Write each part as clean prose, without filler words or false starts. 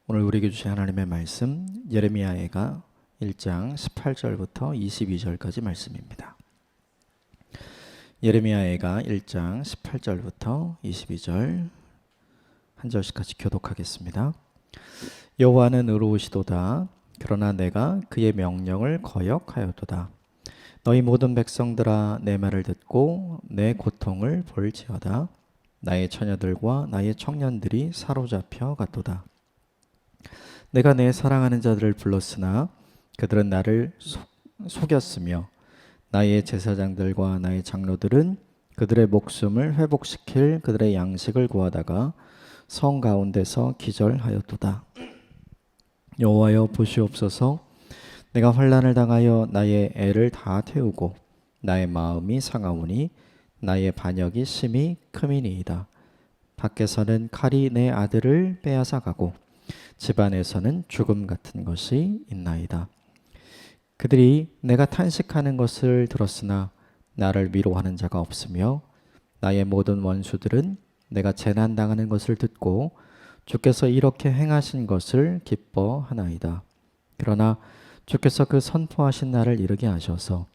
오늘 우리에게 주신 하나님의 말씀 예레미야가 1장 18절부터 22절까지 말씀입니다. 예레미야가 1장 18절부터 22절 한 절씩 같이 교독하겠습니다. 여호와는 의로우시도다. 그러나 내가 그의 명령을 거역하였도다. 너희 모든 백성들아, 내 말을 듣고 내 고통을 볼지어다. 나의 처녀들과 나의 청년들이 사로잡혀 갔도다. 내가 내 사랑하는 자들을 불렀으나 그들은 나를 속였으며 나의 제사장들과 나의 장로들은 그들의 목숨을 회복시킬 그들의 양식을 구하다가 성 가운데서 기절하였도다. 여호와여, 보시옵소서. 내가 환난을 당하여 나의 애를 다 태우고 나의 마음이 상하오니 나의 반역이 심히 크미니이다. 밖에서는 칼이 내 아들을 빼앗아 가고 집안에서는 죽음 같은 것이 있나이다. 그들이 내가 탄식하는 것을 들었으나 나를 위로하는 자가 없으며 나의 모든 원수들은 내가 재난당하는 것을 듣고 주께서 이렇게 행하신 것을 기뻐하나이다. 그러나 주께서 그 선포하신 날을 이르게 하셔서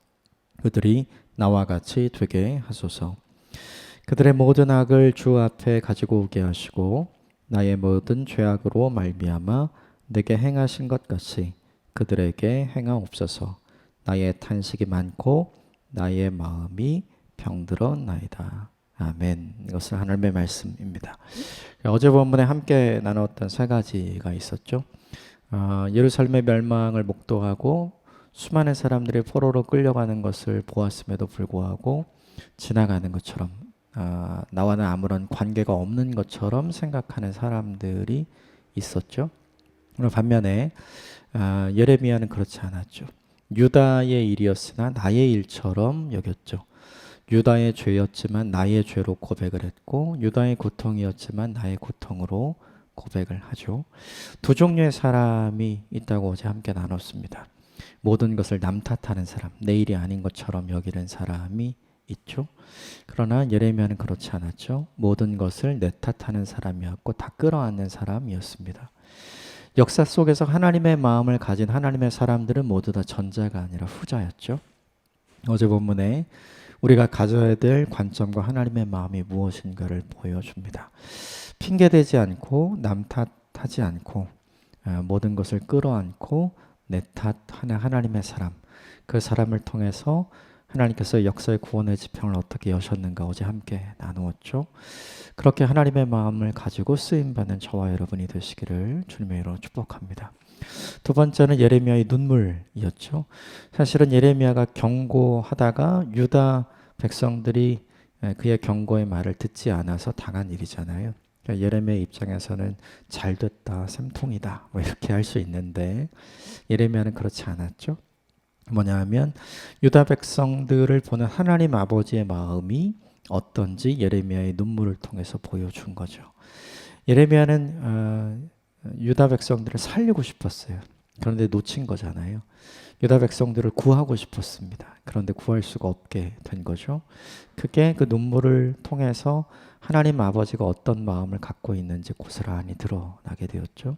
그들이 나와 같이 되게 하소서. 그들의 모든 악을 주 앞에 가지고 오게 하시고 나의 모든 죄악으로 말미암아 내게 행하신 것 같이 그들에게 행하옵소서. 나의 탄식이 많고 나의 마음이 병들었나이다. 아멘. 이것은 하나님의 말씀입니다. 어제 본문에 함께 나눴던 세 가지가 있었죠. 예루살렘의 멸망을 목도하고 수많은 사람들이 포로로 끌려가는 것을 보았음에도 불구하고 지나가는 것처럼 나와는 아무런 관계가 없는 것처럼 생각하는 사람들이 있었죠. 반면에 예레미야는 그렇지 않았죠. 유다의 일이었으나 나의 일처럼 여겼죠. 유다의 죄였지만 나의 죄로 고백을 했고 유다의 고통이었지만 나의 고통으로 고백을 하죠. 두 종류의 사람이 있다고 어제 함께 나눴습니다. 모든 것을 남 탓하는 사람, 내 일이 아닌 것처럼 여기는 사람이 있죠. 그러나 예레미야는 그렇지 않았죠. 모든 것을 내 탓하는 사람이었고 다 끌어안는 사람이었습니다. 역사 속에서 하나님의 마음을 가진 하나님의 사람들은 모두 다 전자가 아니라 후자였죠. 어제 본문에 우리가 가져야 될 관점과 하나님의 마음이 무엇인가를 보여줍니다. 핑계대지 않고 남 탓하지 않고 모든 것을 끌어안고 내 탓하는 하나님의 사람, 그 사람을 통해서 하나님께서 역사의 구원의 지평을 어떻게 여셨는가 어제 함께 나누었죠. 그렇게 하나님의 마음을 가지고 쓰임받는 저와 여러분이 되시기를 주님의 이름으로 축복합니다. 두 번째는 예레미야의 눈물이었죠. 사실은 예레미야가 경고하다가 유다 백성들이 그의 경고의 말을 듣지 않아서 당한 일이잖아요. 그러니까 예레미야 입장에서는 잘 됐다, 쌤통이다 뭐 이렇게 할 수 있는데 예레미야는 그렇지 않았죠. 뭐냐 하면 유다 백성들을 보는 하나님 아버지의 마음이 어떤지 예레미야의 눈물을 통해서 보여준 거죠. 예레미야는 유다 백성들을 살리고 싶었어요. 그런데 놓친 거잖아요. 유다 백성들을 구하고 싶었습니다. 그런데 구할 수가 없게 된 거죠. 그게 그 눈물을 통해서 하나님 아버지가 어떤 마음을 갖고 있는지 고스란히 드러나게 되었죠.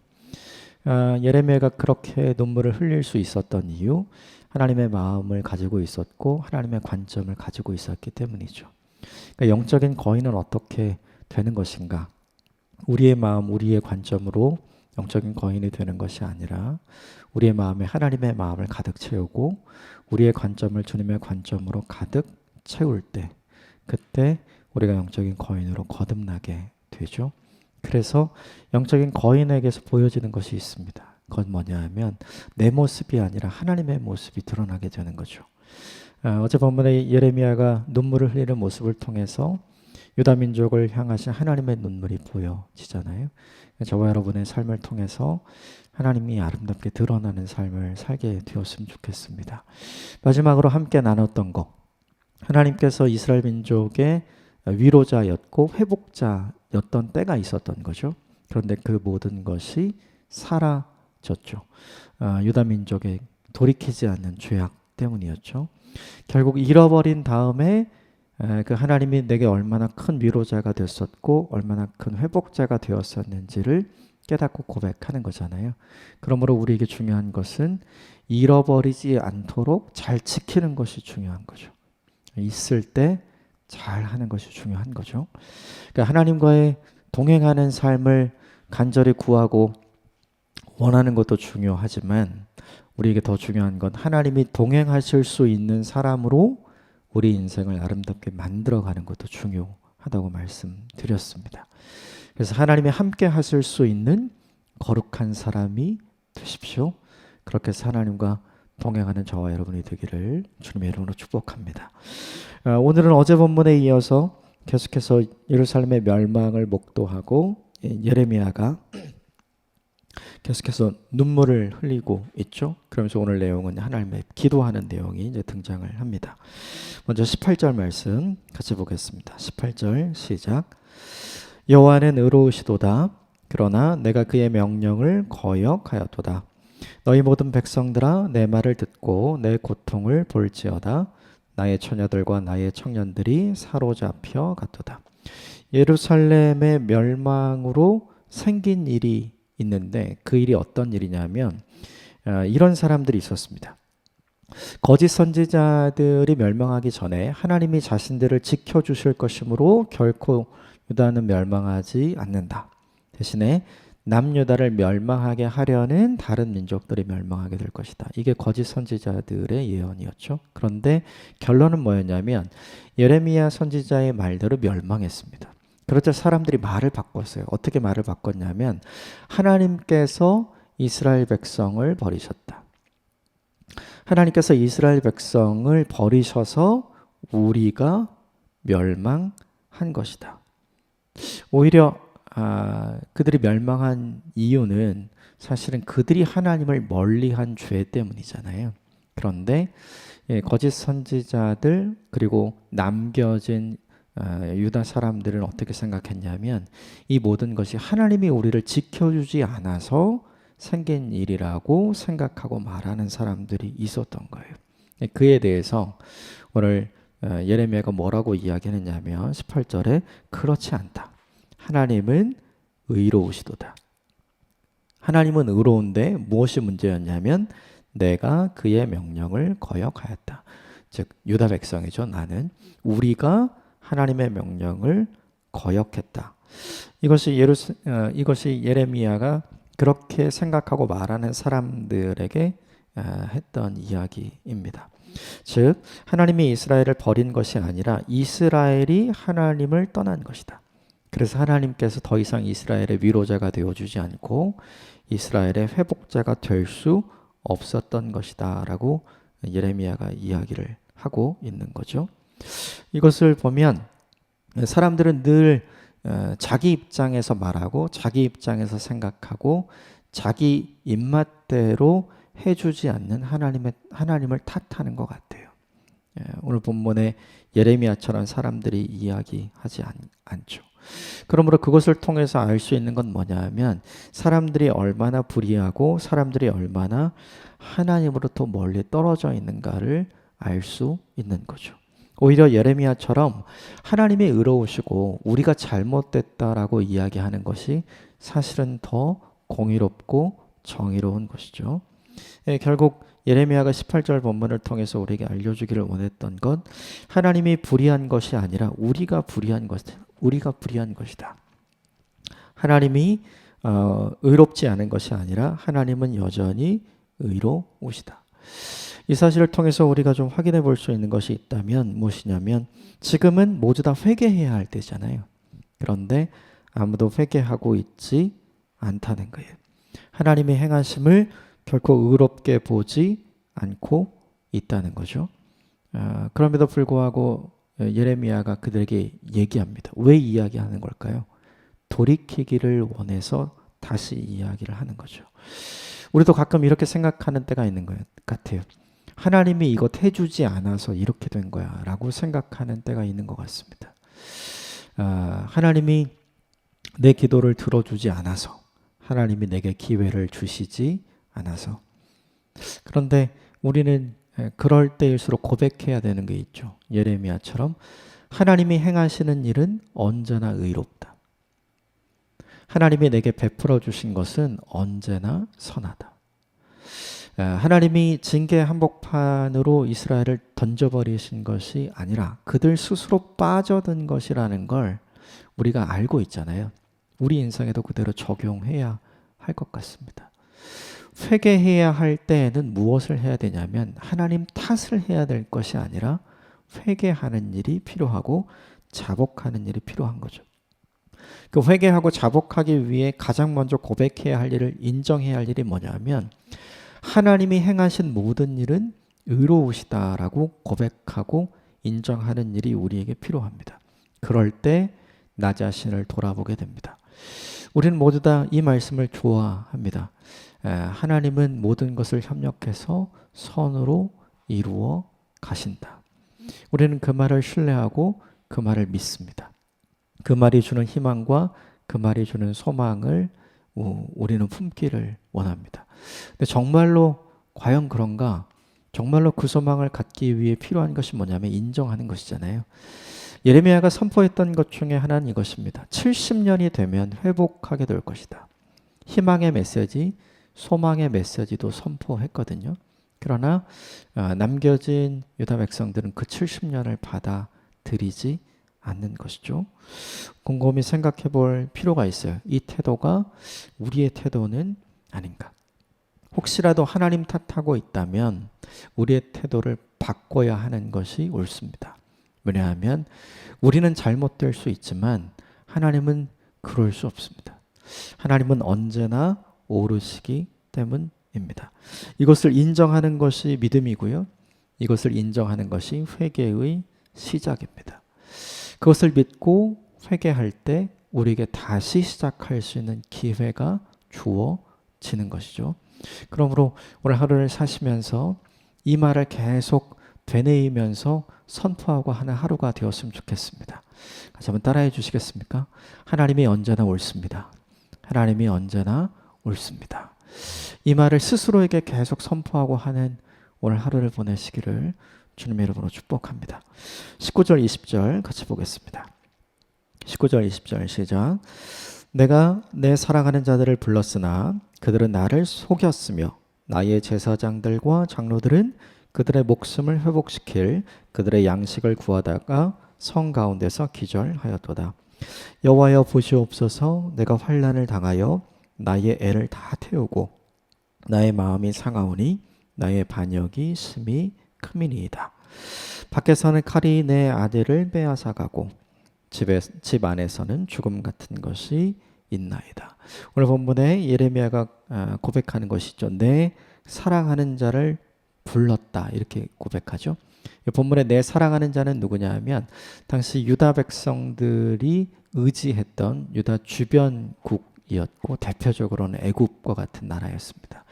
예레미야가 그렇게 눈물을 흘릴 수 있었던 이유, 하나님의 마음을 가지고 있었고 하나님의 관점을 가지고 있었기 때문이죠. 그러니까 영적인 거인은 어떻게 되는 것인가? 우리의 마음, 우리의 관점으로 영적인 거인이 되는 것이 아니라 우리의 마음에 하나님의 마음을 가득 채우고 우리의 관점을 주님의 관점으로 가득 채울 때 그때 우리가 영적인 거인으로 거듭나게 되죠. 그래서 영적인 거인에게서 보여지는 것이 있습니다. 그건 뭐냐 하면 내 모습이 아니라 하나님의 모습이 드러나게 되는 거죠. 어제 본문에 예레미야가 눈물을 흘리는 모습을 통해서 유다 민족을 향하신 하나님의 눈물이 보여지잖아요. 저와 여러분의 삶을 통해서 하나님이 아름답게 드러나는 삶을 살게 되었으면 좋겠습니다. 마지막으로 함께 나눴던 것, 하나님께서 이스라엘 민족의 위로자였고 회복자였던 때가 있었던 거죠. 그런데 그 모든 것이 사라졌죠. 유다 민족의 돌이키지 않는 죄악 때문이었죠. 결국 잃어버린 다음에 그 하나님이 내게 얼마나 큰 위로자가 됐었고 얼마나 큰 회복자가 되었었는지를 깨닫고 고백하는 거잖아요. 그러므로 우리에게 중요한 것은 잃어버리지 않도록 잘 지키는 것이 중요한 거죠. 있을 때 잘 하는 것이 중요한 거죠. 그러니까 하나님과의 동행하는 삶을 간절히 구하고 원하는 것도 중요하지만 우리에게 더 중요한 건 하나님이 동행하실 수 있는 사람으로 우리 인생을 아름답게 만들어가는 것도 중요하다고 말씀드렸습니다. 그래서 하나님이 함께 하실 수 있는 거룩한 사람이 되십시오. 그렇게 해서 하나님과 동행하는 저와 여러분이 되기를 주님의 이름으로 축복합니다. 오늘은 어제 본문에 이어서 계속해서 예루살렘의 멸망을 목도하고 예레미야가 계속해서 눈물을 흘리고 있죠. 그러면서 오늘 내용은 하나님의 기도하는 내용이 이제 등장을 합니다. 먼저 18절 말씀 같이 보겠습니다. 18절 시작. 여호와는 의로우시도다. 그러나 내가 그의 명령을 거역하였도다. 너희 모든 백성들아 내 말을 듣고 내 고통을 볼지어다. 나의 처녀들과 나의 청년들이 사로잡혀 갔도다. 예루살렘의 멸망으로 생긴 일이 있는데 그 일이 어떤 일이냐면 이런 사람들이 있었습니다. 거짓 선지자들이 멸망하기 전에 하나님이 자신들을 지켜주실 것이므로 결코 유다는 멸망하지 않는다. 대신에 남유다를 멸망하게 하려는 다른 민족들이 멸망하게 될 것이다. 이게 거짓 선지자들의 예언이었죠. 그런데 결론은 뭐였냐면 예레미야 선지자의 말대로 멸망했습니다. 그렇자 사람들이 말을 바꿨어요. 어떻게 말을 바꿨냐면 하나님께서 이스라엘 백성을 버리셨다. 하나님께서 이스라엘 백성을 버리셔서 우리가 멸망한 것이다. 오히려 그들이 멸망한 이유는 사실은 그들이 하나님을 멀리한 죄 때문이잖아요. 그런데 거짓 선지자들 그리고 남겨진 유다 사람들은 어떻게 생각했냐면 이 모든 것이 하나님이 우리를 지켜주지 않아서 생긴 일이라고 생각하고 말하는 사람들이 있었던 거예요. 그에 대해서 오늘 예레미야가 뭐라고 이야기했냐면 18절에 그렇지 않다. 하나님은 의로우시도다. 하나님은 의로운데 무엇이 문제였냐면 내가 그의 명령을 거역하였다. 즉 유다 백성이죠. 나는 우리가 하나님의 명령을 거역했다. 이것이 예레미야가 그렇게 생각하고 말하는 사람들에게 했던 이야기입니다. 즉 하나님이 이스라엘을 버린 것이 아니라 이스라엘이 하나님을 떠난 것이다. 그래서 하나님께서 더 이상 이스라엘의 위로자가 되어주지 않고 이스라엘의 회복자가 될 수 없었던 것이다 라고 예레미야가 이야기를 하고 있는 거죠. 이것을 보면 사람들은 늘 자기 입장에서 말하고 자기 입장에서 생각하고 자기 입맛대로 해주지 않는 하나님을 탓하는 것 같아요. 오늘 본문에 예레미야처럼 사람들이 이야기하지 않죠. 그러므로 그것을 통해서 알 수 있는 건 뭐냐면 사람들이 얼마나 불의하고 사람들이 얼마나 하나님으로부터 멀리 떨어져 있는가를 알 수 있는 거죠. 오히려 예레미야처럼 하나님이 의로우시고 우리가 잘못됐다라고 이야기하는 것이 사실은 더 공의롭고 정의로운 것이죠. 결국 예레미야가 18절 본문을 통해서 우리에게 알려주기를 원했던 건 하나님이 불의한 것이 아니라 우리가 불의한 것이다. 하나님이 의롭지 않은 것이 아니라 하나님은 여전히 의로우시다. 이 사실을 통해서 우리가 좀 확인해 볼 수 있는 것이 있다면 무엇이냐면 지금은 모두 다 회개해야 할 때잖아요. 그런데 아무도 회개하고 있지 않다는 거예요. 하나님의 행하심을 결코 의롭게 보지 않고 있다는 거죠. 그럼에도 불구하고 예레미야가 그들에게 얘기합니다. 왜 이야기하는 걸까요? 돌이키기를 원해서 다시 이야기를 하는 거죠. 우리도 가끔 이렇게 생각하는 때가 있는 것 같아요. 하나님이 이것 해주지 않아서 이렇게 된 거야 라고 생각하는 때가 있는 것 같습니다. 하나님이 내 기도를 들어주지 않아서 하나님이 내게 기회를 주시지 않아서 그런데 우리는 그럴 때일수록 고백해야 되는 게 있죠. 예레미야처럼 하나님이 행하시는 일은 언제나 의롭다. 하나님이 내게 베풀어 주신 것은 언제나 선하다. 하나님이 징계 한복판으로 이스라엘을 던져버리신 것이 아니라 그들 스스로 빠져든 것이라는 걸 우리가 알고 있잖아요. 우리 인생에도 그대로 적용해야 할 것 같습니다. 회개해야 할 때에는 무엇을 해야 되냐면 하나님 탓을 해야 될 것이 아니라 회개하는 일이 필요하고 자복하는 일이 필요한 거죠. 그 회개하고 자복하기 위해 가장 먼저 고백해야 할 일을 인정해야 할 일이 뭐냐면 하나님이 행하신 모든 일은 의로우시다라고 고백하고 인정하는 일이 우리에게 필요합니다. 그럴 때 나 자신을 돌아보게 됩니다. 우리는 모두 다 이 말씀을 좋아합니다. 하나님은 모든 것을 협력해서 선으로 이루어 가신다. 우리는 그 말을 신뢰하고 그 말을 믿습니다. 그 말이 주는 희망과 그 말이 주는 소망을 우리는 품기를 원합니다. 근데 정말로 과연 그런가? 정말로 그 소망을 갖기 위해 필요한 것이 뭐냐면 인정하는 것이잖아요. 예레미야가 선포했던 것 중에 하나는 이것입니다. 70년이 되면 회복하게 될 것이다. 희망의 메시지, 소망의 메시지도 선포했거든요. 그러나 남겨진 유다 백성들은 그 70년을 받아들이지 않는 것이죠. 곰곰이 생각해 볼 필요가 있어요. 이 태도가 우리의 태도는 아닌가? 혹시라도 하나님 탓하고 있다면 우리의 태도를 바꿔야 하는 것이 옳습니다. 왜냐하면 우리는 잘못될 수 있지만 하나님은 그럴 수 없습니다. 하나님은 언제나 옳으시기 때문입니다. 이것을 인정하는 것이 믿음이고요. 이것을 인정하는 것이 회개의 시작입니다. 그것을 믿고 회개할 때 우리에게 다시 시작할 수 있는 기회가 주어지는 것이죠. 그러므로 오늘 하루를 사시면서 이 말을 계속 되뇌이면서 선포하고 하는 하루가 되었으면 좋겠습니다. 같이 한번 따라해 주시겠습니까? 하나님이 언제나 옳습니다. 하나님이 언제나 옳습니다. 이 말을 스스로에게 계속 선포하고 하는 오늘 하루를 보내시기를 주님의 이름으로 축복합니다. 19절 20절 같이 보겠습니다. 19절 20절 시작. 내가 내 사랑하는 자들을 불렀으나 그들은 나를 속였으며 나의 제사장들과 장로들은 그들의 목숨을 회복시킬 그들의 양식을 구하다가 성 가운데서 기절하였도다. 여호와여 보시옵소서. 내가 환난을 당하여 나의 애를 다 태우고 나의 마음이 상하오니 나의 반역이 심히 크미니이다. 밖에서는 칼이 내 아들을 빼앗아가고 집 안에서는 죽음 같은 것이 있나이다. 오늘 본문에 예레미야가 고백하는 것이죠. 내 사랑하는 자를 불렀다 이렇게 고백하죠. 본문에 내 사랑하는 자는 누구냐 하면 당시 유다 백성들이 의지했던 유다 주변국이었고 대표적으로는 애굽과 같은 나라였습니다.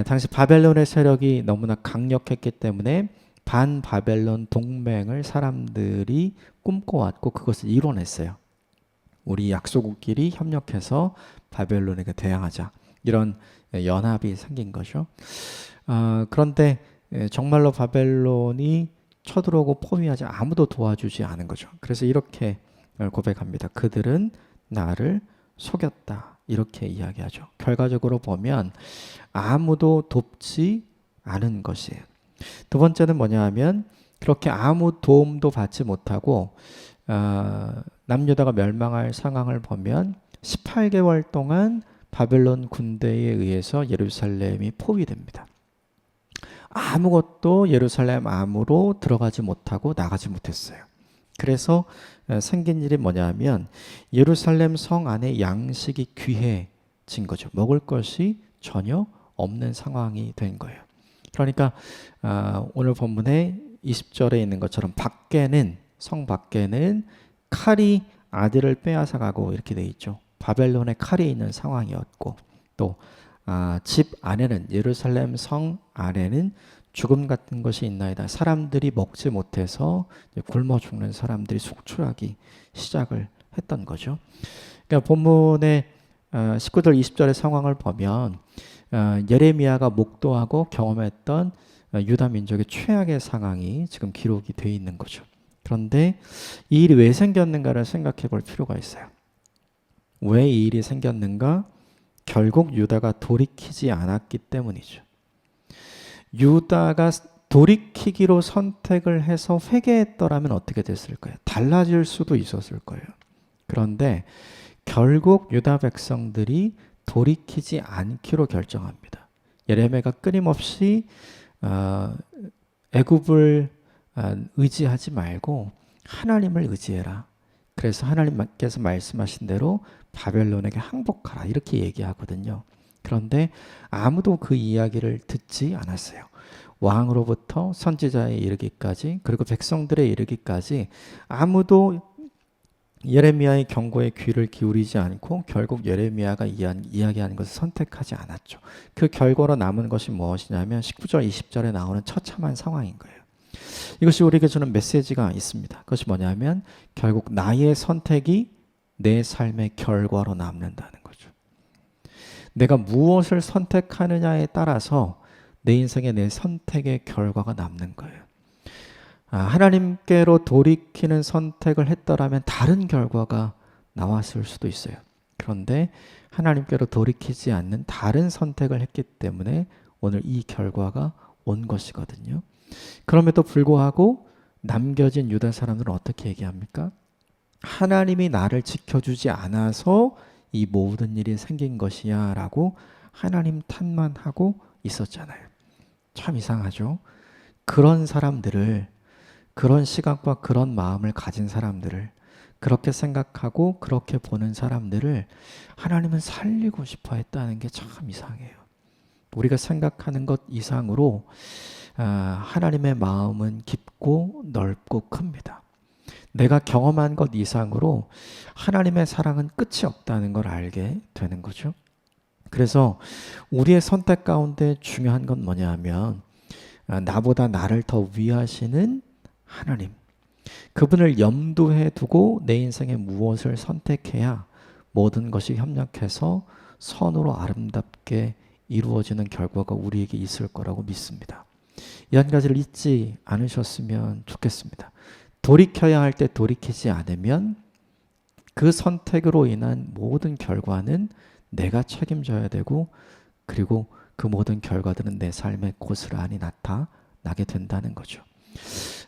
당시 바벨론의 세력이 너무나 강력했기 때문에 반바벨론 동맹을 사람들이 꿈꿔왔고 그것을 이뤄냈어요. 우리 약소국끼리 협력해서 바벨론에게 대항하자 이런 연합이 생긴 거죠. 그런데 정말로 바벨론이 쳐들어오고 포위하지 아무도 도와주지 않은 거죠. 그래서 이렇게 고백합니다. 그들은 나를 속였다. 이렇게 이야기하죠. 결과적으로 보면 아무도 돕지 않은 것이에요. 두 번째는 뭐냐 하면 그렇게 아무 도움도 받지 못하고 남유다가 멸망할 상황을 보면 18개월 동안 바벨론 군대에 의해서 예루살렘이 포위됩니다. 아무것도 예루살렘 안으로 들어가지 못하고 나가지 못했어요. 그래서 생긴 일이 뭐냐면 예루살렘 성 안에 양식이 귀해진 거죠. 먹을 것이 전혀 없는 상황이 된 거예요. 그러니까 오늘 본문에 20절에 있는 것처럼 밖에는 성 밖에는 칼이 아들을 빼앗아가고 이렇게 돼 있죠. 바벨론에 칼이 있는 상황이었고 또 집 안에는 예루살렘 성 안에는 죽음 같은 것이 있나이다. 사람들이 먹지 못해서 굶어 죽는 사람들이 속출하기 시작을 했던 거죠. 그러니까 본문의 19절 20절의 상황을 보면 예레미야가 목도하고 경험했던 유다 민족의 최악의 상황이 지금 기록이 되어 있는 거죠. 그런데 이 일이 왜 생겼는가를 생각해 볼 필요가 있어요. 왜 이 일이 생겼는가? 결국 유다가 돌이키지 않았기 때문이죠. 유다가 돌이키기로 선택을 해서 회개했더라면 어떻게 됐을까요? 달라질 수도 있었을 거예요. 그런데 결국 유다 백성들이 돌이키지 않기로 결정합니다. 예레미야가 끊임없이 애굽을 의지하지 말고 하나님을 의지해라. 그래서 하나님께서 말씀하신 대로 바벨론에게 항복하라 이렇게 얘기하거든요. 그런데 아무도 그 이야기를 듣지 않았어요. 왕으로부터 선지자에 이르기까지 그리고 백성들에 이르기까지 아무도 예레미야의 경고에 귀를 기울이지 않고 결국 예레미야가 이야기하는 것을 선택하지 않았죠. 그 결과로 남은 것이 무엇이냐면 19절 20절에 나오는 처참한 상황인 거예요. 이것이 우리에게 주는 메시지가 있습니다. 그것이 뭐냐면 결국 나의 선택이 내 삶의 결과로 남는다는 거죠. 내가 무엇을 선택하느냐에 따라서 내 인생의 내 선택의 결과가 남는 거예요. 하나님께로 돌이키는 선택을 했더라면 다른 결과가 나왔을 수도 있어요. 그런데 하나님께로 돌이키지 않는 다른 선택을 했기 때문에 오늘 이 결과가 온 것이거든요. 그럼에도 불구하고 남겨진 유다 사람들은 어떻게 얘기합니까? 하나님이 나를 지켜주지 않아서 이 모든 일이 생긴 것이야 라고 하나님 탓만 하고 있었잖아요. 참 이상하죠? 그런 사람들을, 그런 시각과 그런 마음을 가진 사람들을, 그렇게 생각하고 그렇게 보는 사람들을 하나님은 살리고 싶어 했다는 게 참 이상해요. 우리가 생각하는 것 이상으로 하나님의 마음은 깊고 넓고 큽니다. 내가 경험한 것 이상으로 하나님의 사랑은 끝이 없다는 걸 알게 되는 거죠. 그래서 우리의 선택 가운데 중요한 건 뭐냐 하면 나보다 나를 더 위하시는 하나님, 그분을 염두에 두고 내 인생에 무엇을 선택해야 모든 것이 협력해서 선으로 아름답게 이루어지는 결과가 우리에게 있을 거라고 믿습니다. 이 한 가지를 잊지 않으셨으면 좋겠습니다. 돌이켜야 할 때 돌이키지 않으면 그 선택으로 인한 모든 결과는 내가 책임져야 되고 그리고 그 모든 결과들은 내 삶에 고스란히 나타나게 된다는 거죠.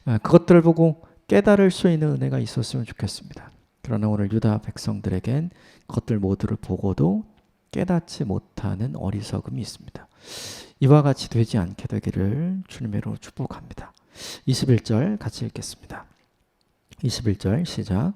그것들을 보고 깨달을 수 있는 은혜가 있었으면 좋겠습니다. 그러나 오늘 유다 백성들에겐 그것들 모두를 보고도 깨닫지 못하는 어리석음이 있습니다. 이와 같이 되지 않게 되기를 주님으로 축복합니다. 21절 같이 읽겠습니다. 21절 시작.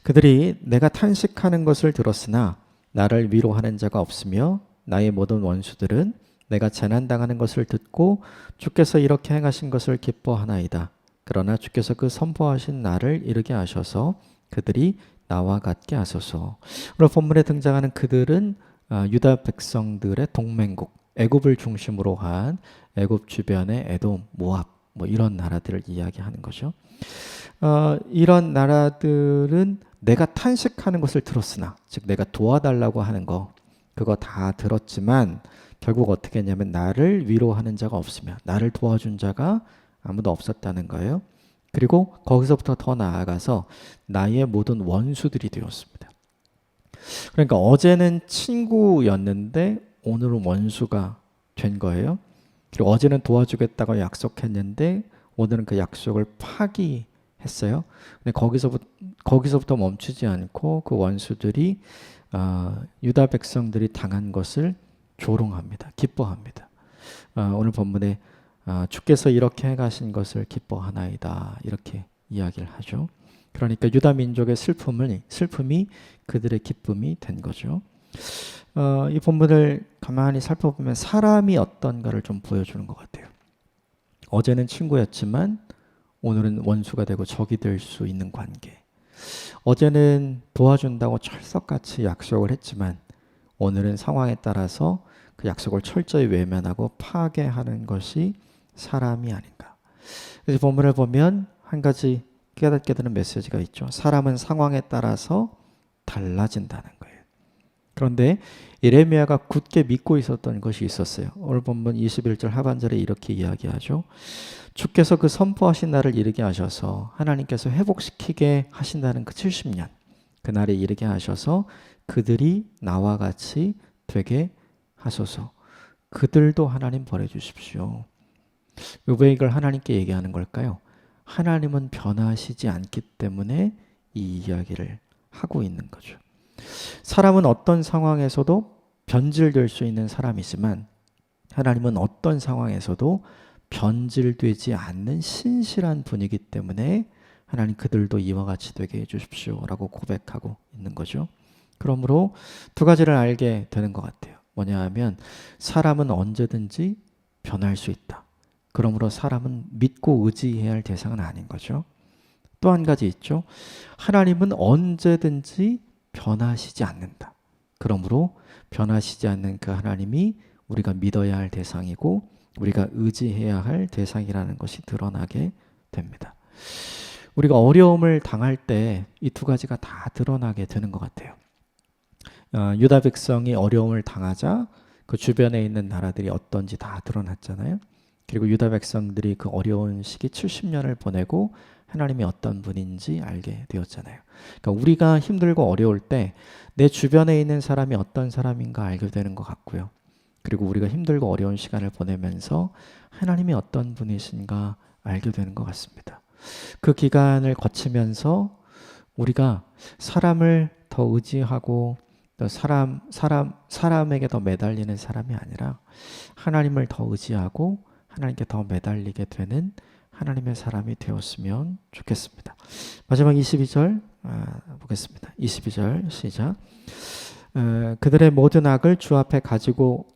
그들이 내가 탄식하는 것을 들었으나 나를 위로하는 자가 없으며 나의 모든 원수들은 내가 재난당하는 것을 듣고 주께서 이렇게 행하신 것을 기뻐하나이다. 그러나 주께서 그 선포하신 날을 이르게 하셔서 그들이 나와 같게 하소서. 오늘 본문에 등장하는 그들은 유다 백성들의 동맹국, 애굽을 중심으로 한 애굽 주변의 에돔, 모압 뭐 이런 나라들을 이야기하는 거죠. 이런 나라들은 내가 탄식하는 것을 들었으나, 즉 내가 도와달라고 하는 거 그거 다 들었지만 결국 어떻게 했냐면 나를 위로하는 자가 없으며 나를 도와준 자가 아무도 없었다는 거예요. 그리고 거기서부터 더 나아가서 나의 모든 원수들이 되었습니다. 그러니까 어제는 친구였는데 오늘은 원수가 된 거예요. 그리고 어제는 도와주겠다고 약속했는데 오늘은 그 약속을 파기했어요. 근데 거기서부터 멈추지 않고 그 원수들이 유다 백성들이 당한 것을 조롱합니다. 기뻐합니다. 오늘 본문에 주께서 이렇게 해가신 것을 기뻐하나이다 이렇게 이야기를 하죠. 그러니까 유다 민족의 슬픔이 그들의 기쁨이 된 거죠. 이 본문을 가만히 살펴보면 사람이 어떤가를 좀 보여주는 것 같아요. 어제는 친구였지만 오늘은 원수가 되고 적이 될 수 있는 관계. 어제는 도와준다고 철석같이 약속을 했지만 오늘은 상황에 따라서 그 약속을 철저히 외면하고 파괴하는 것이 사람이 아닌가. 그래서 본문을 보면 한 가지 깨닫게 되는 메시지가 있죠. 사람은 상황에 따라서 달라진다는 거예요. 그런데 예레미야가 굳게 믿고 있었던 것이 있었어요. 오늘 본문 21절 하반절에 이렇게 이야기하죠. 주께서 그 선포하신 날을 이르게 하셔서 하나님께서 회복시키게 하신다는 그 70년 그날에 이르게 하셔서 그들이 나와 같이 되게 하소서. 그들도 하나님 버려주십시오. 왜 이걸 하나님께 얘기하는 걸까요? 하나님은 변하시지 않기 때문에 이 이야기를 하고 있는 거죠. 사람은 어떤 상황에서도 변질될 수 있는 사람이지만 하나님은 어떤 상황에서도 변질되지 않는 신실한 분이기 때문에 하나님 그들도 이와 같이 되게 해주십시오 라고 고백하고 있는 거죠. 그러므로 두 가지를 알게 되는 것 같아요. 뭐냐 하면 사람은 언제든지 변할 수 있다. 그러므로 사람은 믿고 의지해야 할 대상은 아닌 거죠. 또 한 가지 있죠. 하나님은 언제든지 변하시지 않는다. 그러므로 변하시지 않는 그 하나님이 우리가 믿어야 할 대상이고 우리가 의지해야 할 대상이라는 것이 드러나게 됩니다. 우리가 어려움을 당할 때 이 두 가지가 다 드러나게 되는 것 같아요. 유다 백성이 어려움을 당하자 그 주변에 있는 나라들이 어떤지 다 드러났잖아요. 그리고 유다 백성들이 그 어려운 시기 70년을 보내고 하나님이 어떤 분인지 알게 되었잖아요. 그러니까 우리가 힘들고 어려울 때 내 주변에 있는 사람이 어떤 사람인가 알게 되는 것 같고요. 그리고 우리가 힘들고 어려운 시간을 보내면서 하나님이 어떤 분이신가 알게 되는 것 같습니다. 그 기간을 거치면서 우리가 사람을 더 의지하고 또 사람에게 더 매달리는 사람이 아니라 하나님을 더 의지하고 하나님께 더 매달리게 되는 하나님의 사람이 되었으면 좋겠습니다. 마지막 22절 보겠습니다. 22절 시작. 그들의 모든 악을 주 앞에 가지고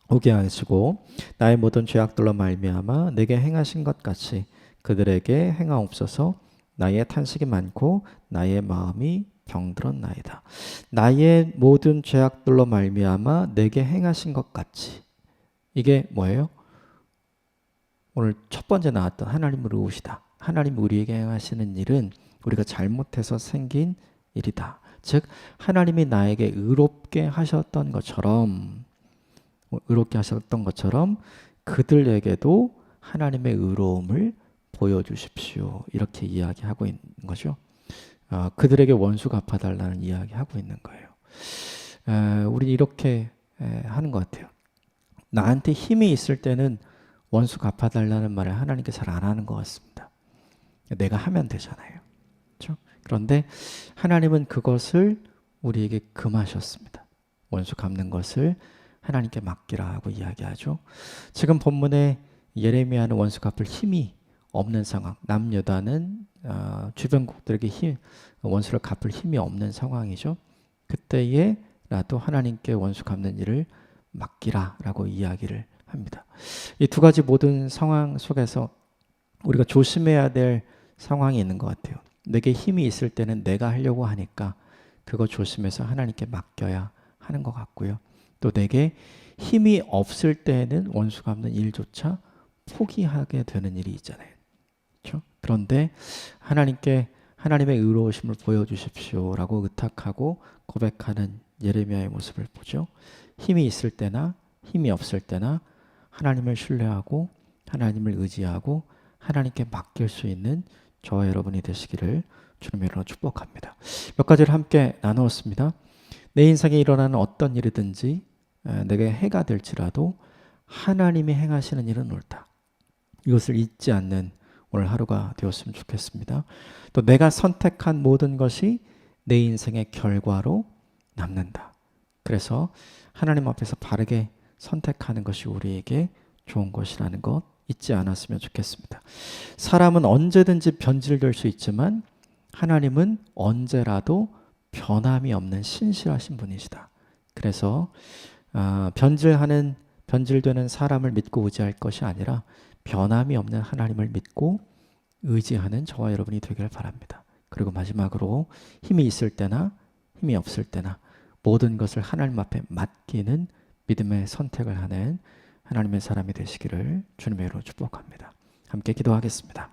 오게 하시고 나의 모든 죄악들로 말미암아 내게 행하신 것 같이 그들에게 행하옵소서. 나의 탄식이 많고 나의 마음이 병들었나이다. 나의 모든 죄악들로 말미암아 내게 행하신 것 같이. 이게 뭐예요? 오늘 첫 번째 나왔던 하나님을 의우시다. 하나님 우리에게 행하시는 일은 우리가 잘못해서 생긴 일이다. 즉 하나님이 나에게 의롭게 하셨던 것처럼 그들에게도 하나님의 의로움을 보여주십시오. 이렇게 이야기하고 있는 거죠. 그들에게 원수 갚아달라는 이야기하고 있는 거예요. 우리 이렇게 하는 것 같아요. 나한테 힘이 있을 때는 원수 갚아달라는 말을 하나님께 잘 안 하는 것 같습니다. 내가 하면 되잖아요. 그렇죠? 그런데 하나님은 그것을 우리에게 금하셨습니다. 원수 갚는 것을 하나님께 맡기라 하고 이야기하죠. 지금 본문에 예레미야는 원수 갚을 힘이 없는 상황, 남유다는 주변국들에게 원수를 갚을 힘이 없는 상황이죠. 그때에 나도 하나님께 원수 갚는 일을 맡기라라고 이야기를 합니다. 이 두 가지 모든 상황 속에서 우리가 조심해야 될 상황이 있는 것 같아요. 내게 힘이 있을 때는 내가 하려고 하니까 그거 조심해서 하나님께 맡겨야 하는 것 같고요. 또 내게 힘이 없을 때는 원수 갚는 일조차 포기하게 되는 일이 있잖아요. 그렇죠? 그런데 하나님께 하나님의 의로우심을 보여주십시오라고 의탁하고 고백하는 예레미야의 모습을 보죠. 힘이 있을 때나 힘이 없을 때나 하나님을 신뢰하고 하나님을 의지하고 하나님께 맡길 수 있는 저와 여러분이 되시기를 주님의 이름으로 축복합니다. 몇 가지를 함께 나누었습니다. 내 인생에 일어나는 어떤 일이든지 내게 해가 될지라도 하나님이 행하시는 일은 옳다. 이것을 잊지 않는 오늘 하루가 되었으면 좋겠습니다. 또 내가 선택한 모든 것이 내 인생의 결과로 남는다. 그래서 하나님 앞에서 바르게 선택하는 것이 우리에게 좋은 것이라는 것 잊지 않았으면 좋겠습니다. 사람은 언제든지 변질될 수 있지만 하나님은 언제라도 변함이 없는 신실하신 분이시다. 그래서 변질되는 사람을 믿고 의지할 것이 아니라 변함이 없는 하나님을 믿고 의지하는 저와 여러분이 되기를 바랍니다. 그리고 마지막으로 힘이 있을 때나 힘이 없을 때나 모든 것을 하나님 앞에 맡기는 믿음의 선택을 하는 하나님의 사람이 되시기를 주님의 이름으로 축복합니다. 함께 기도하겠습니다.